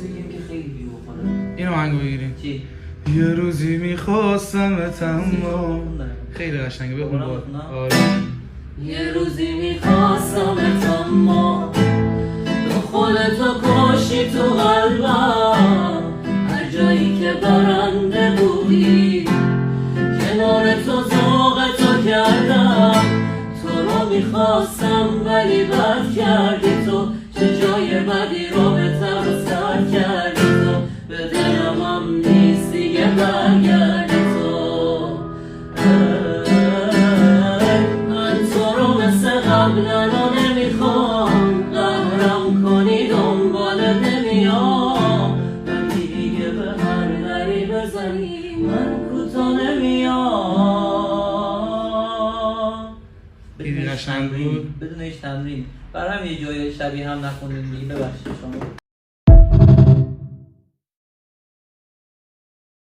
بگیم که خیلی بی بخوره. اینو آهنگو بگیریم. چی؟ یه روزی میخواستمت اما خیلی قشنگه بخون با. آره. یه روزی میخواستمت اما خودتو کشی تو قلبم، هر جایی که برنده بودی کنار تو ذوقتو کردم. تو رو میخواستم ولی بد کردی تو، چه جای بدی رو بهتر و سر کردی تو. به دلم هم نیست دیگه برگردی تو. من تو رو مثل قبلا نمیخوام، قهرم کنی دنبالت نمیام. من دیگه به هر دری بزنی من کوتا نمیام. خیلی قشنگ بود بدون هیچ تمرین. برای هم یه جای شبیه هم نخوندیم دیگه، ببخشید شما.